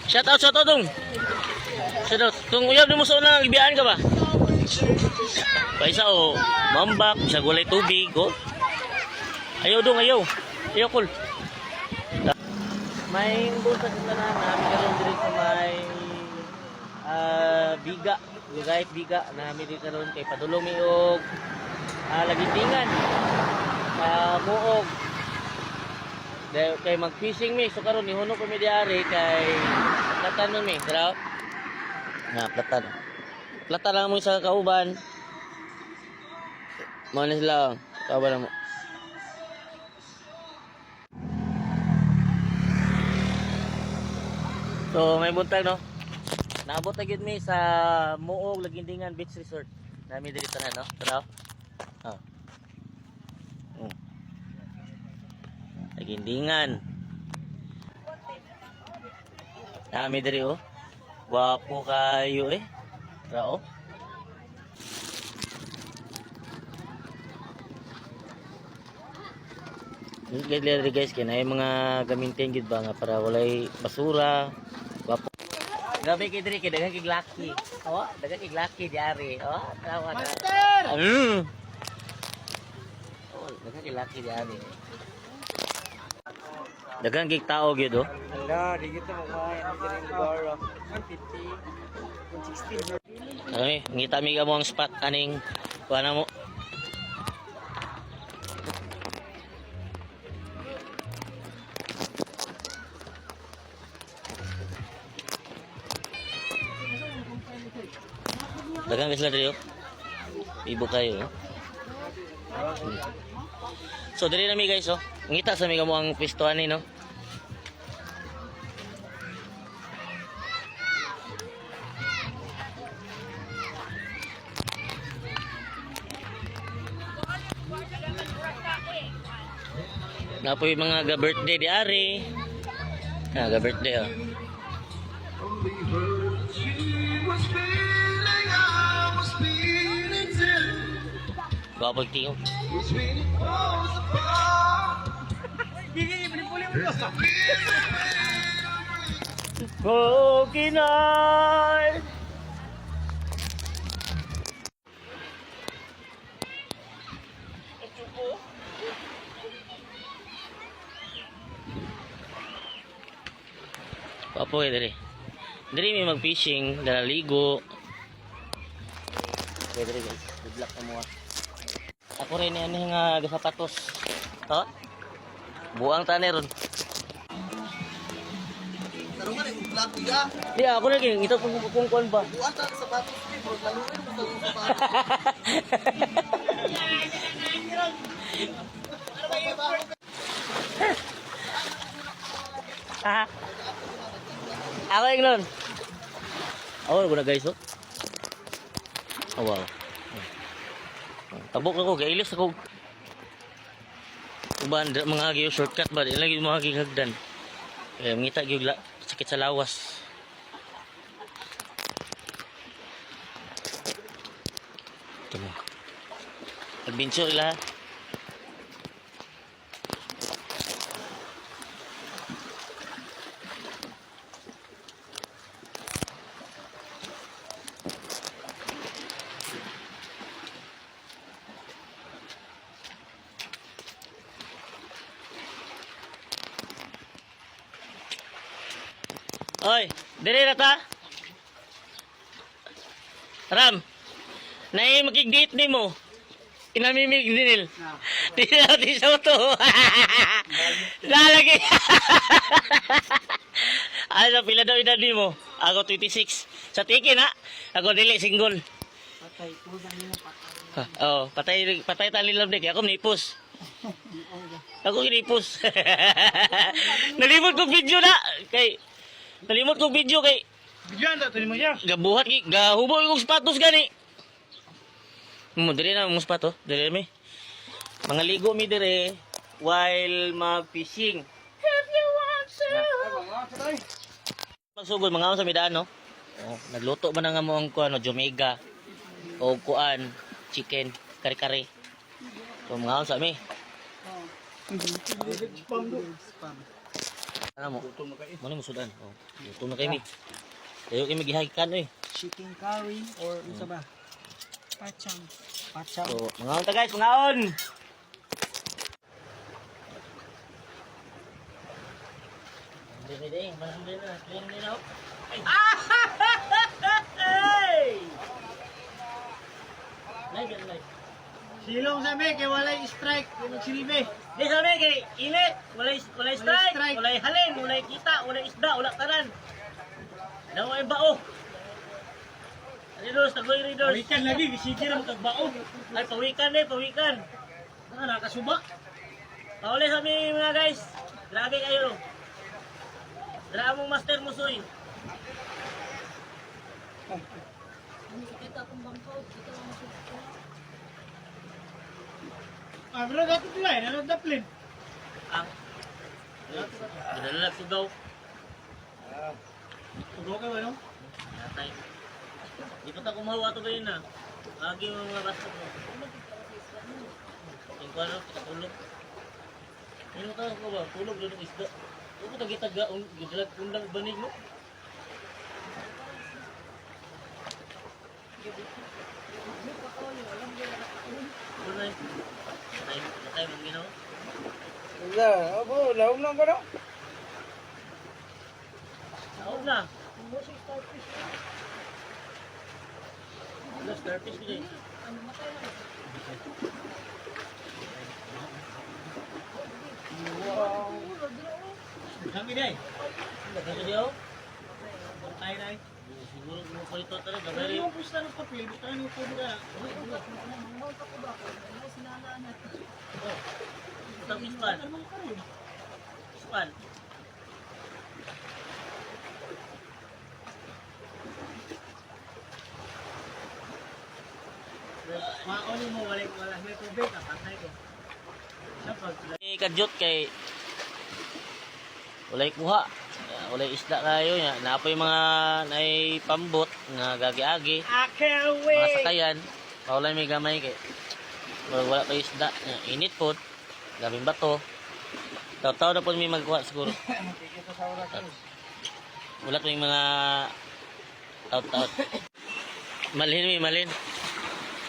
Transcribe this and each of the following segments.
Shout out dong. Shout out. Tung uyab ni mo sa unang ibiyaan ka ba? Paisa o mambak sa gulay tubig o. Ayaw dong, ayaw. Ayaw kul. May busa sa tanan namin karon diri sa may biga, lugay biga namin diri karon kay padulong mi og lagitingan. Muog. Kay mag-fishing mi so karon nihuno ko mi diari kay platan mi, dira. Na platan. Platan lang mo sa kauban. Mo na sila, kauban mo. So may buntag no. Naabot na gid mi sa Muog Lagindingan Beach Resort. Nami diri tanan no. Tara. Oh. Lagindingan. Nami diri oh. Wapo kayo eh. Tara oh. Gid guys kay mga gamitin gid ba nga para walay basura. Wapo. Gabi kay diri kay daghang kay laki. Oh, daghang kay laki diari. Oh, tawa na. Master. Oh, daghang kay laki diari. Daghang kay tao gyud oh. Ala, di kita magmahay ang diri lugar 150 160. Ay, ngita mi ka mo ang spot aning kuha na mo. Dagang guys lang dito. Ibo kayo. So diri na mi guys oh. Ngita sa mi kamo ang pistuan ni no. Na po yung mga ga-birthday di ari. Ga-birthday oh. Gapag tingog. Oh, kinay. Papo diri. Diri may mag-fishing, dalaligo. Okay, diri guys. Good luck mo. Ako rin yan nga gasapatos. Oh? Buang tani ron. Tarong ka rin, vlog biga. Di ako na king ito kung kuan ba. Buwan ta sa sapatos ni bro, laluin mo sa sapatos. Ha? Ako yung nun. Ako na guys oh. Oh wow. Tabok ako, kailis ako. Uban, mga giyo shortcut ba? Di lagi mga gihagdan. Kaya mangita giyo sakit sa lawas. Ito mo. Adventure ila. Oy, dire na ta. Ram. Nay makig-date nimo. Inamimig dinil. Di natin sa to. Lalagi. Ano pila daw edad nimo? Ako 26. Sa tiki na. Ako dili single. Patay, pusang nila patay. Oh, patay talilam dik. Ako nipos. Ako nipos. Nalimot ko video na kay nalimot kong video kay Bigyan ta mo siya. gabuhat ki gahubo yung sapatos gani. Mo dire na mong sapato, dire mi. Mga ligo mi dire while mag-fishing. If you want to. Magsugod mga sa midaan no. Oh, nagluto man nga mo ang kuan Jomega o kuan chicken kare-kare. So mga sa mi. Spam do. Spam. Ano mo? Muna mo sudan. Oh. Gutom na kayo, mi. Tayo kayo maghihagikan, eh. Chicken curry or isa ba? Pachang. Pachang. So, mga ta guys, mga on! Hindi, malambay na. Clean din ako. Live. Silong sa me, kay walay strike. Kaya silbi. Di sabi kay init, walay strike, strike. walay halin, walay kita, walay isda, wala tanan. Daw ay bao. Ridos, tagoy ridos. Pawikan lagi, sige na magkagbao. Ay pawikan. Ah, nakasubak. Pauli sa amin mga guys. Grabe kayo. Dra mong master musoy. Ah, pero dapat pala eh, nanadaplin. Ah. Dalalag sugaw. Tugaw ka ba, no? Natay. Di pa ta kumawa to gayon na. Agi mo mga basket mo. Tingko ano, tulog. Ano ta ko ba? Tulog doon ng isda. Ako tagitaga gidalag undang banig mo. Tunay. Natay mong ginawa. Wala, abo, laom lang ka, no? Saog na. Alas, starfish ko dyan. Kami day. Kasi diyo? Ay, day. Siguro mo ko ito talaga. Pero yung pusta ng papel, buta ng puno ka. Utang ispan. Ispan. Mauli mo, wala may tubig, kapatay ko. Kadyot kay walay kuha. Walay isda kayo nya. Naapoy mga nay pambot nga gagi-agi. Mga sakayan. Paulay may gamay kay wala pa isda. Init po. Gabing bato. Taw-taw na po may magkuha siguro. Wala pa yung mga taw-taw. Malin.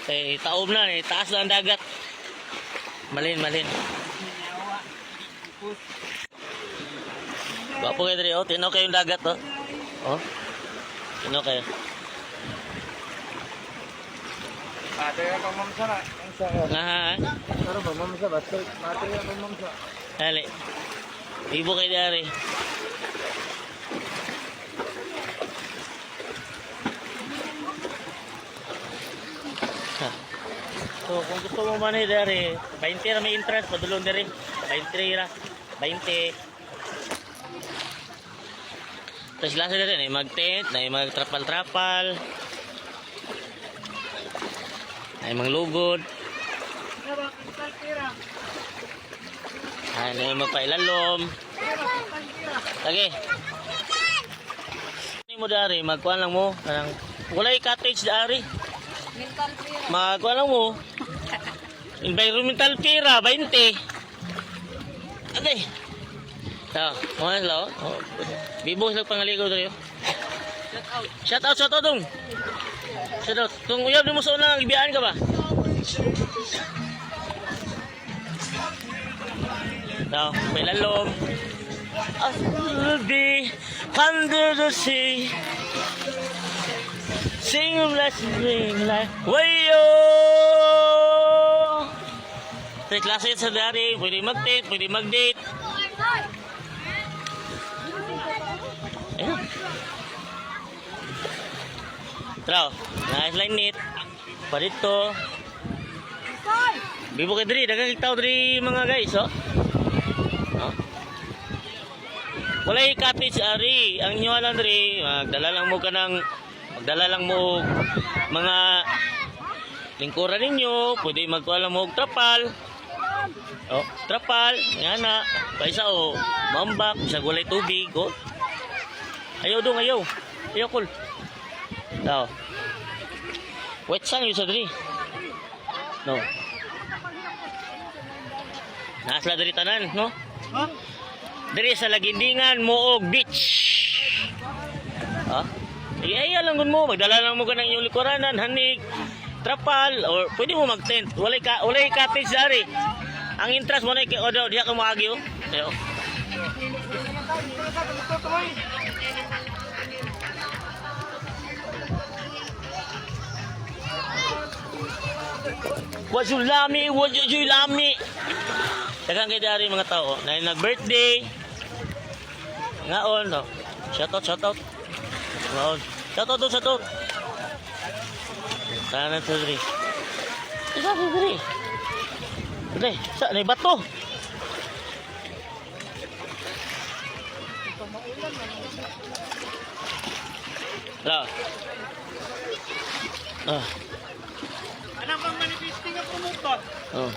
Kay taob na, taas na ang dagat. Malin. Bapo kayo diri, oh. Tinaw kayo yung dagat, oh. Oh. Tinaw kayo. Materi pa mamsa na. Nga ha, ha? Pero ba mamsa ba? Materi pa mamsa. Dali. Ibo kayo dari. So, kung gusto mo man dari, 20 na may interest, padulong dari. 23 ra. 20. Tapos lasa na rin, mag-tent, mag-trapal-trapal, ay maglugod, ay magpailalom. Lagi. Ini mo dari, magkuhan lang mo. Walay cottage dari. Magkuhan lang mo. Environmental pira, 20. Aday. So, mga lo. Bibo sa pangaligaw tayo. Shout out dong. Shout out. Kung uyab di mo sa unang ibiyaan ka ba? So, may lalom. I'll be under the sea. Sing let's ring like wayo. Sa klase sa dari, pwede mag-date, pwede mag-date. Ayun. Tara, nice line knit. Pa dito. Bibo kay diri, dagang itaw diri mga guys, oh. Oh. Walay cottage ari, ang inyo lang diri, magdala lang mo mga lingkuran ninyo, pwede magkuha lang mo og trapal. Oh, trapal, yan na. Paisa o, mambak, sa gulay tubig, oh. Ayaw dong, ayaw. Ayaw, cool. Tao. Wait sang yun sa diri. No. Nasla diri tanan, no? Ha? Diri sa Lagindingan, Moog Beach. Ha? Iya lang gud mo, magdala lang mo kanang iyong likuranan, hanig, trapal, or pwede mo mag-tent. Walay cottage dari. Ang interest mo na diha ka moagi oh. Ayo. Wasulami. Daghang kay dari mga tao na nag-birthday. Ngaon, no. Shout out. Ngaon. Shout out. Sana to diri. Isa diri. Dre, sa ni bato. La. Ano bang manifesting ang promotor? Oh.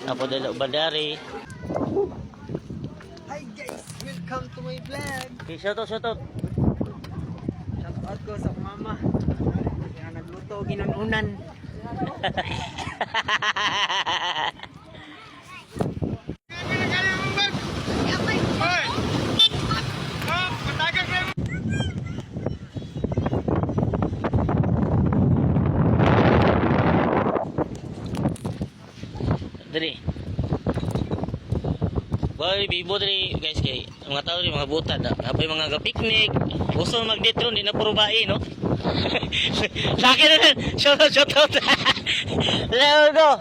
Apo dala bandari. Hi guys, welcome to my vlog. Okay, shout out. Shout out ko sa mama. Yan nagluto ginununan. Dali. Boy, bibo dali guys kay mga tao rin mga buta da. Apay mga ga-picnic. Gusto mag-date ron, di na puro bae, no? Sa akin na rin. Shout out. Let's go.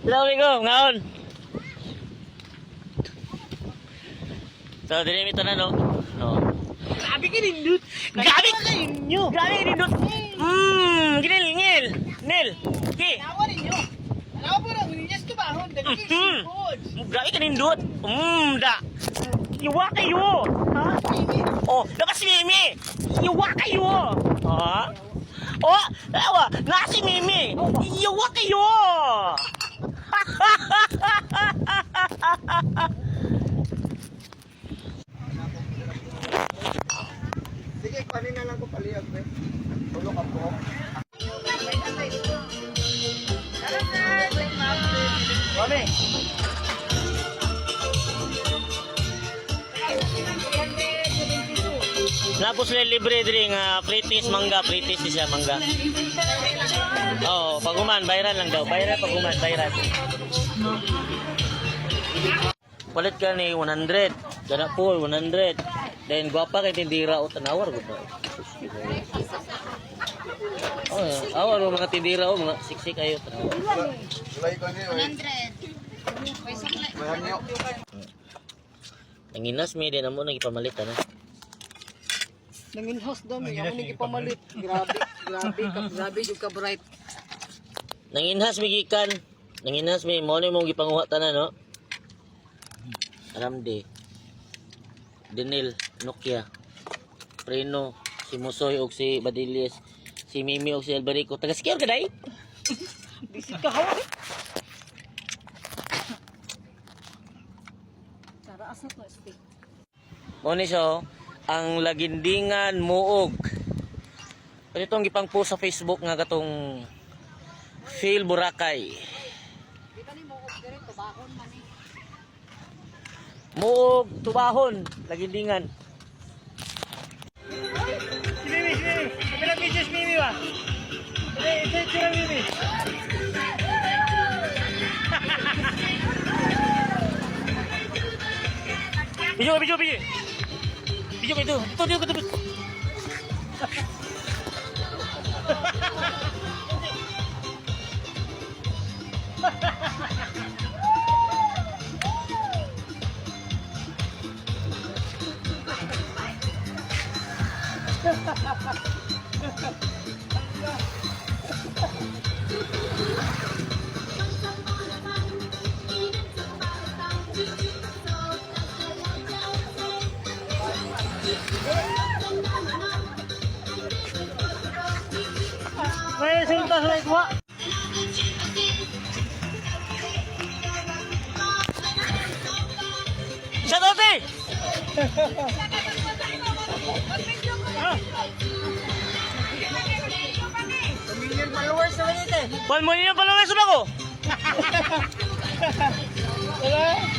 Ngaon. So, dili mito na, no? No. Grabe ka nindut. Gabi ninyo. Ginil. Nil. Okay. Awa ninyo. Alam mo na, just kubahon. Daging food. Grabe ka nindot. Da. Iwa kayo. Ha? Oh, labas si Mimi. Iwa kayo. Ha? Oh, awa, na si Mimi. Iwa kayo. Sige, panin na lang ko paliyag, be. Tulog ka po. Mami. Tapos na libre diri nga pritis siya mangga. Oh, paguman bayran lang daw. Bayran paguman bayran. Palit ka ni 100. Dana po 100. Then guwapa kay tindira o tanawar gud. Oh, awar mga tindira o mga siksik ayo tanawar. 100. Nanginas mi din amo nang ipamalit ana. Nanginhos daw, may ako nang ipamalit. Grabe yung ka-bright. Nanginhas mi gikan. Nanginhas mi mo ni mong gipanguha tanan no. Aramde. Denil, Nokia, Preno, si Musoy og si Badilies, si Mimi og si Albarico. Taga-secure ka dai? Bisit ka hawa. Tara, asat na stick. Mo ni so, ang Lagindingan Muog. Ito itong gipang-post sa Facebook nga katong Phil Boracay. Muog, Tubahon, Lagindingan. Si Mimi. Kapila pictures Mimi ba? Ito yung Mimi. Video. Video ka ito. Ito. May sulta sa ikuha. Million followers naman ito eh. 1 million followers ba ko? Wala.